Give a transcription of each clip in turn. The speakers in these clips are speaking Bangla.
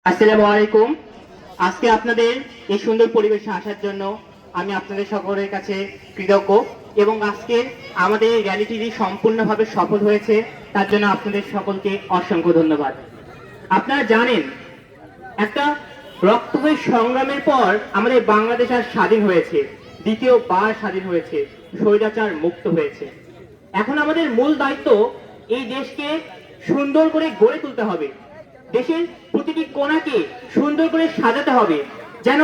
আসসালামু আলাইকুম। আজকে আপনাদের এই সুন্দর পরিবেশে আসার জন্য আমি আপনাদের সকলের কাছে কৃতজ্ঞ এবং আজকে আমাদের এই র্যালিটি সম্পূর্ণভাবে সফল হয়েছে, তার জন্য আপনাদের সকলকে অসংখ্য ধন্যবাদ। আপনারা জানেন, একটা রক্তক্ষয়ী সংগ্রামের পর আমাদের বাংলাদেশ আর স্বাধীন হয়েছে, দ্বিতীয়বার স্বাধীন হয়েছে, স্বৈরাচার মুক্ত হয়েছে। এখন আমাদের মূল দায়িত্ব এই দেশকে সুন্দর করে গড়ে তুলতে হবে, দেশের প্রতিটি কোণাকে সুন্দর করে সাজাতে হবে, যেন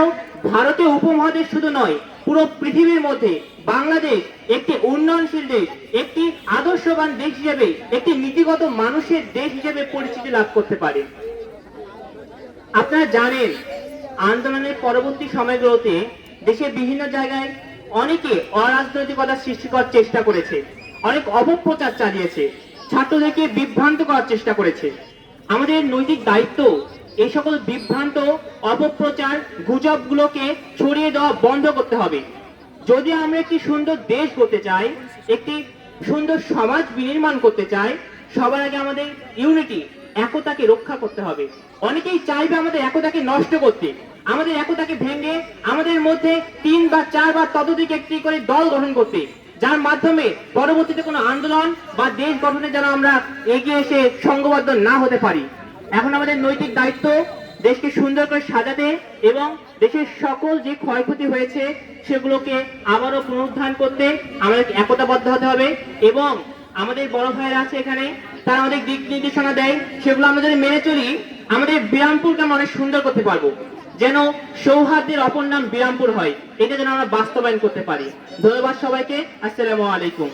ভারতীয় উপমহাদেশ শুধু নয়, পুরো পৃথিবীর মধ্যে বাংলাদেশ একটি উন্নয়নশীল দেশ, একটি আদর্শবান দেশ হিসেবে, একটি নীতিগত মানুষের দেশ হিসেবে পরিচিতি লাভ করতে পারে। আপনারা জানেন, আন্দোলনের পরবর্তী সময়গুলোতে দেশের বিভিন্ন জায়গায় অনেকে অরাজনৈতিকতা সৃষ্টি করার চেষ্টা করেছে, অনেক অপপ্রচার চালিয়েছে, ছাত্রদেরকে বিভ্রান্ত করার চেষ্টা করেছে। আমাদের নৈতিক দায়িত্ব এই সকল বিভ্রান্ত, অপপ্রচার, গুজবগুলোকে ছড়িয়ে দেওয়া বন্ধ করতে হবে। যদি আমরা একটি সুন্দর দেশ করতে চাই, একটি সুন্দর সমাজ বিনির্মাণ করতে চাই, সবার আগে আমাদের ইউনিটি, একতাকে রক্ষা করতে হবে। অনেকেই চাইবে আমাদের একতাকে নষ্ট করতে, আমাদের একতাকে ভেঙে আমাদের মধ্যে 3 বা 4 বা ততোধিক একটি করে দল গঠন করতে, যার মাধ্যমে পরবর্তীতে কোনো আন্দোলন বা দেশ গঠনে যেন আমরা এগিয়ে এসে সংঘবদ্ধ না হতে পারি। এখন আমাদের নৈতিক দায়িত্ব দেশকে সুন্দর করে সাজাতে এবং দেশের সকল যে ক্ষয়ক্ষতি হয়েছে সেগুলোকে আবারও পুনরুদ্ধার করতে আমাদের একতাবদ্ধ হতে হবে। এবং আমাদের বড় ভাইয়েরা আছে এখানে, তারা আমাদের দিক নির্দেশনা দেয়, সেগুলো আমরা যদি মেনে চলি, আমাদের বিরামপুরকে আমরা অনেক সুন্দর করতে পারবো, যেন সৌহার্দ্যের অপর নাম বিরামপুর হয়, এটা যেন আমরা বাস্তবায়ন করতে পারি। ধন্যবাদ সবাইকে। আসসালামু আলাইকুম।